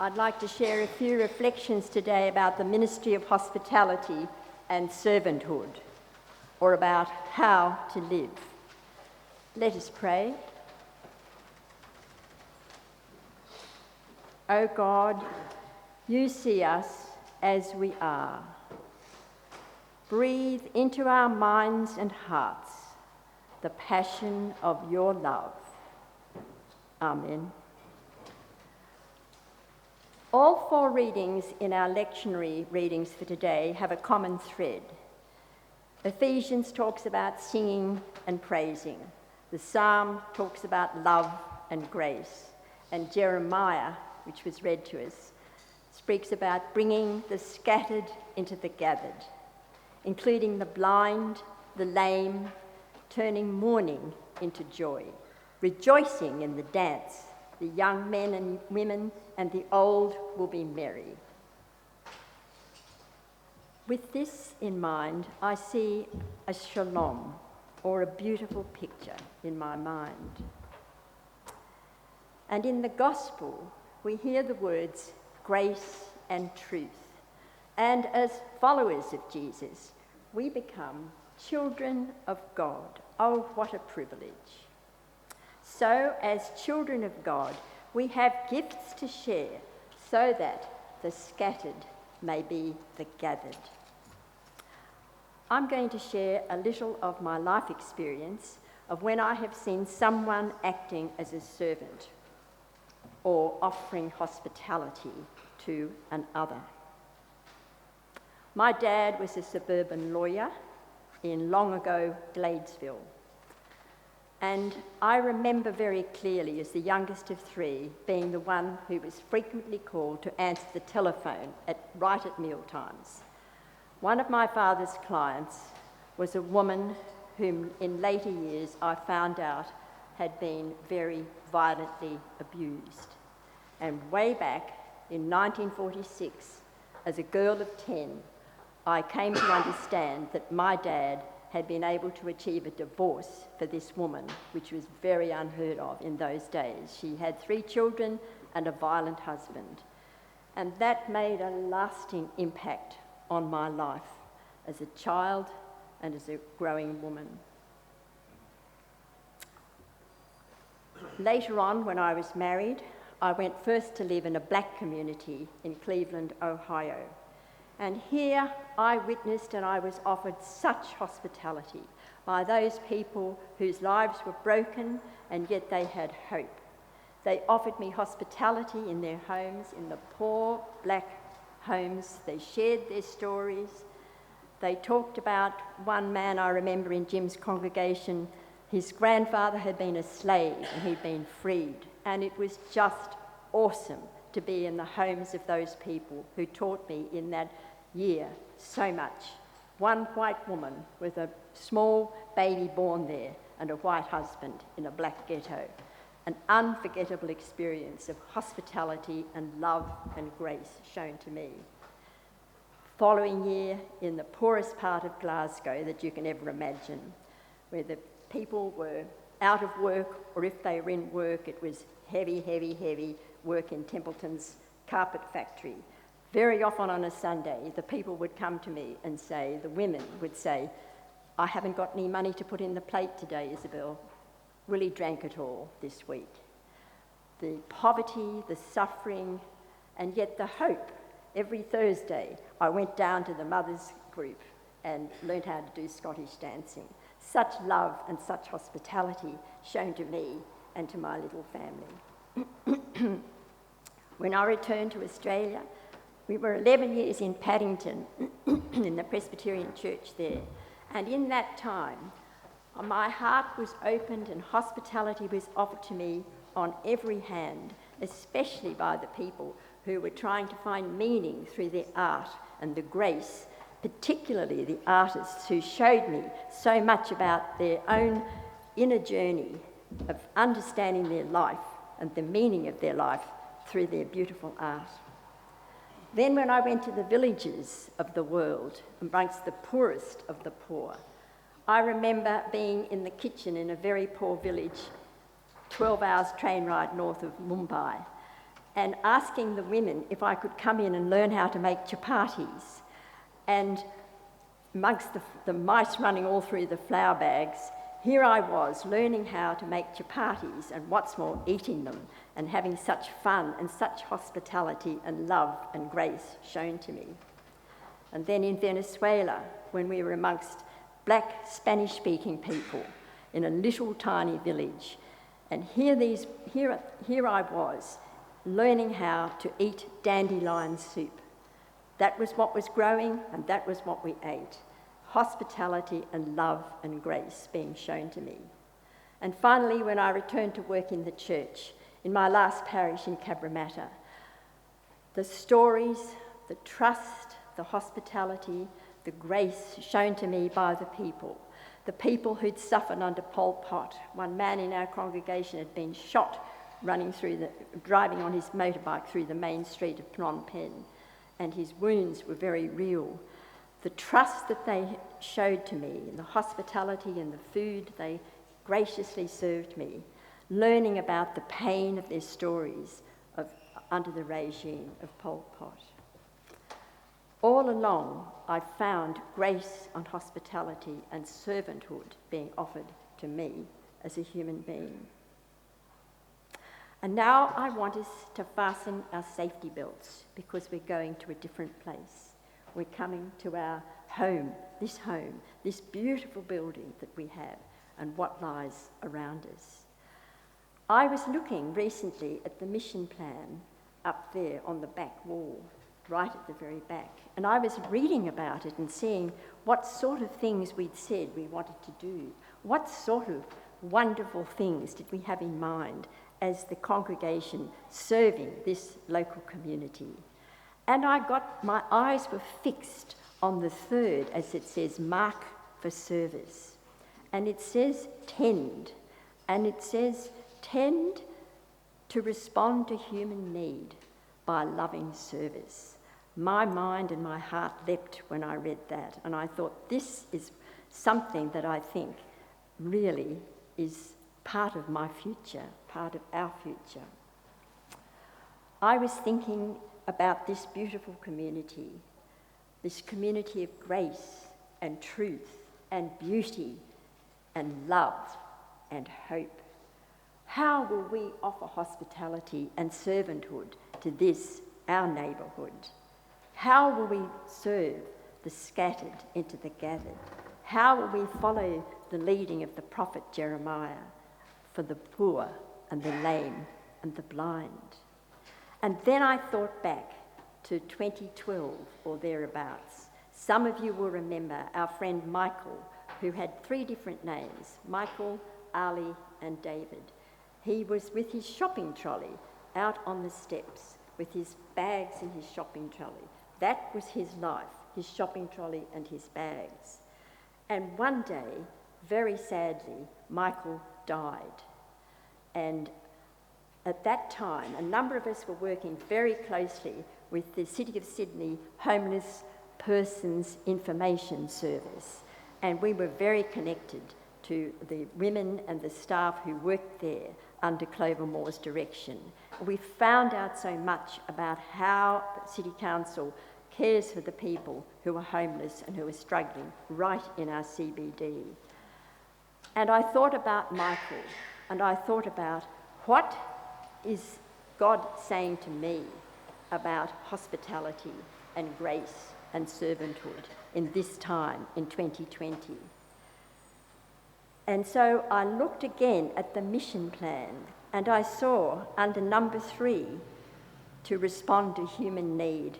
I'd like to share a few reflections today about the ministry of hospitality and servanthood, or about how to live. Let us pray. O God, you see us as we are. Breathe into our minds and hearts the passion of your love. Amen. All four readings in our lectionary readings for today have a common thread. Ephesians talks about singing and praising. The Psalm talks about love and grace. And Jeremiah, which was read to us, speaks about bringing the scattered into the gathered, including the blind, the lame, turning mourning into joy, rejoicing in the dance. The young men and women and the old will be merry. With this in mind, I see a shalom, or a beautiful picture, in my mind. And in the gospel, we hear the words grace and truth. And as followers of Jesus, we become children of God. Oh, what a privilege. So, as children of God, we have gifts to share so that the scattered may be the gathered. I'm going to share a little of my life experience of when I have seen someone acting as a servant or offering hospitality to another. My dad was a suburban lawyer in long ago Gladesville. And I remember very clearly, as the youngest of three, being the one who was frequently called to answer the telephone right at meal times. One of my father's clients was a woman whom in later years I found out had been very violently abused. And way back in 1946, as a girl of 10, I came to understand that my dad had been able to achieve a divorce for this woman, which was very unheard of in those days. She had 3 children and a violent husband. And that made a lasting impact on my life as a child and as a growing woman. Later on, when I was married, I went first to live in a black community in Cleveland, Ohio. And here I witnessed and I was offered such hospitality by those people whose lives were broken and yet they had hope. They offered me hospitality in their homes, in the poor black homes. They shared their stories. They talked about one man I remember in Jim's congregation. His grandfather had been a slave and he'd been freed. And it was just awesome to be in the homes of those people who taught me in that year so much. One white woman with a small baby born there and a white husband in a black ghetto. An unforgettable experience of hospitality and love and grace shown to me. Following year, in the poorest part of Glasgow that you can ever imagine, where the people were out of work, or if they were in work, it was heavy work in Templeton's carpet factory. Very often on a Sunday, the people would come to me and say, the women would say, I haven't got any money to put in the plate today, Isobel. Really drank it all this week. The poverty, the suffering, and yet the hope. Every Thursday, I went down to the mothers' group and learned how to do Scottish dancing. Such love and such hospitality shown to me and to my little family. When I returned to Australia, we were 11 years in Paddington, in the Presbyterian church there. And in that time, my heart was opened and hospitality was offered to me on every hand, especially by the people who were trying to find meaning through their art and the grace, particularly the artists who showed me so much about their own inner journey of understanding their life and the meaning of their life through their beautiful art. Then when I went to the villages of the world, amongst the poorest of the poor, I remember being in the kitchen in a very poor village, 12 hours train ride north of Mumbai, and asking the women if I could come in and learn how to make chapatis. And amongst the mice running all through the flour bags, here I was learning how to make chapatis and what's more, eating them and having such fun and such hospitality and love and grace shown to me. And then in Venezuela, when we were amongst black Spanish-speaking people in a little tiny village, and here I was learning how to eat dandelion soup. That was what was growing and that was what we ate. Hospitality and love and grace being shown to me. And finally, when I returned to work in the church, in my last parish in Cabramatta, the stories, the trust, the hospitality, the grace shown to me by the people who'd suffered under Pol Pot. One man in our congregation had been shot driving on his motorbike through the main street of Phnom Penh, and his wounds were very real. The trust that they showed to me, and the hospitality and the food they graciously served me, learning about the pain of their stories under the regime of Pol Pot. All along, I found grace and hospitality and servanthood being offered to me as a human being. And now I want us to fasten our safety belts because we're going to a different place. We're coming to our home, this beautiful building that we have, and what lies around us. I was looking recently at the mission plan up there on the back wall, right at the very back, and I was reading about it and seeing what sort of things we'd said we wanted to do. What sort of wonderful things did we have in mind as the congregation serving this local community? And my eyes were fixed on the third, as it says, mark for service. And it says tend. And it says tend to respond to human need by loving service. My mind and my heart leapt when I read that. And I thought, this is something that I think really is part of my future, part of our future. I was thinking about this beautiful community, this community of grace and truth and beauty and love and hope. How will we offer hospitality and servanthood to this, our neighbourhood? How will we serve the scattered into the gathered? How will we follow the leading of the prophet Jeremiah for the poor and the lame and the blind? And then I thought back to 2012 or thereabouts. Some of you will remember our friend Michael, who had 3 different names, Michael, Ali and David. He was with his shopping trolley out on the steps with his bags in his shopping trolley. That was his life, his shopping trolley and his bags. And one day, very sadly, Michael died. And at that time, a number of us were working very closely with the City of Sydney Homeless Persons Information Service, and we were very connected to the women and the staff who worked there under Clover Moore's direction. We found out so much about how the City Council cares for the people who are homeless and who are struggling right in our CBD. And I thought about Michael, and I thought about what is God saying to me about hospitality and grace and servanthood in this time in 2020. And so I looked again at the mission plan, and I saw under number 3, to respond to human need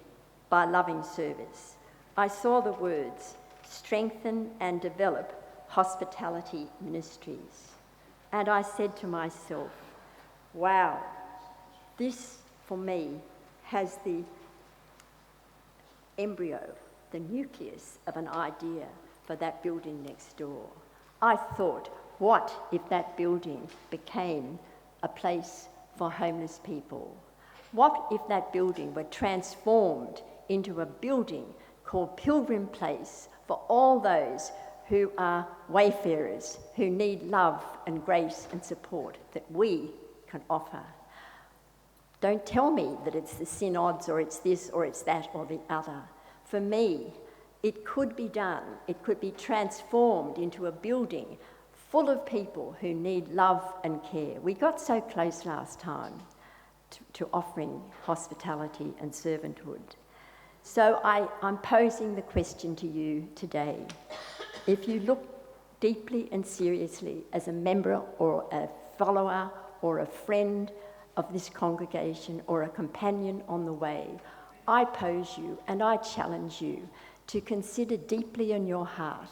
by loving service, I saw the words, strengthen and develop hospitality ministries. And I said to myself, wow, this for me has the embryo, the nucleus of an idea for that building next door. I thought, what if that building became a place for homeless people? What if that building were transformed into a building called Pilgrim Place for all those who are wayfarers, who need love and grace and support that we can offer? Don't tell me that it's the synods or it's this or it's that or the other. For me, it could be done. It could be transformed into a building full of people who need love and care. We got so close last time to offering hospitality and servanthood. So I'm posing the question to you today. If you look deeply and seriously as a member or a follower or a friend of this congregation or a companion on the way, I pose you and I challenge you to consider deeply in your heart,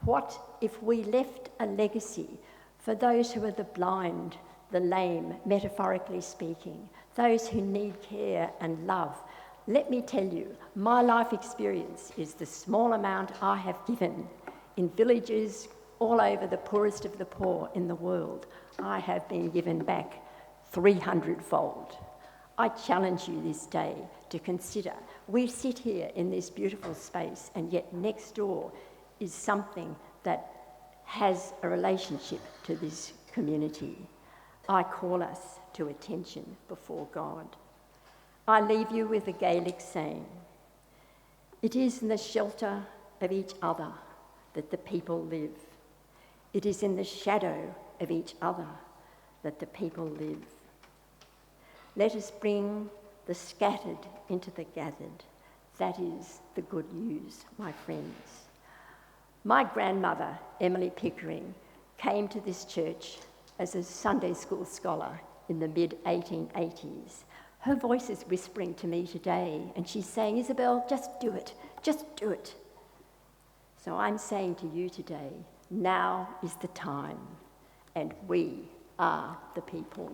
what if we left a legacy for those who are the blind, the lame, metaphorically speaking, those who need care and love? Let me tell you, my life experience is the small amount I have given in villages all over the poorest of the poor in the world. I have been given back 300-fold. I challenge you this day to consider. We sit here in this beautiful space, and yet next door is something that has a relationship to this community. I call us to attention before God. I leave you with a Gaelic saying, "It is in the shelter of each other that the people live. It is in the shadow of each other that the people live." Let us bring the scattered into the gathered. That is the good news, my friends. My grandmother, Emily Pickering, came to this church as a Sunday school scholar in the mid-1880s. Her voice is whispering to me today, and she's saying, "Isobel, just do it, just do it." So I'm saying to you today, now is the time, and we are the people.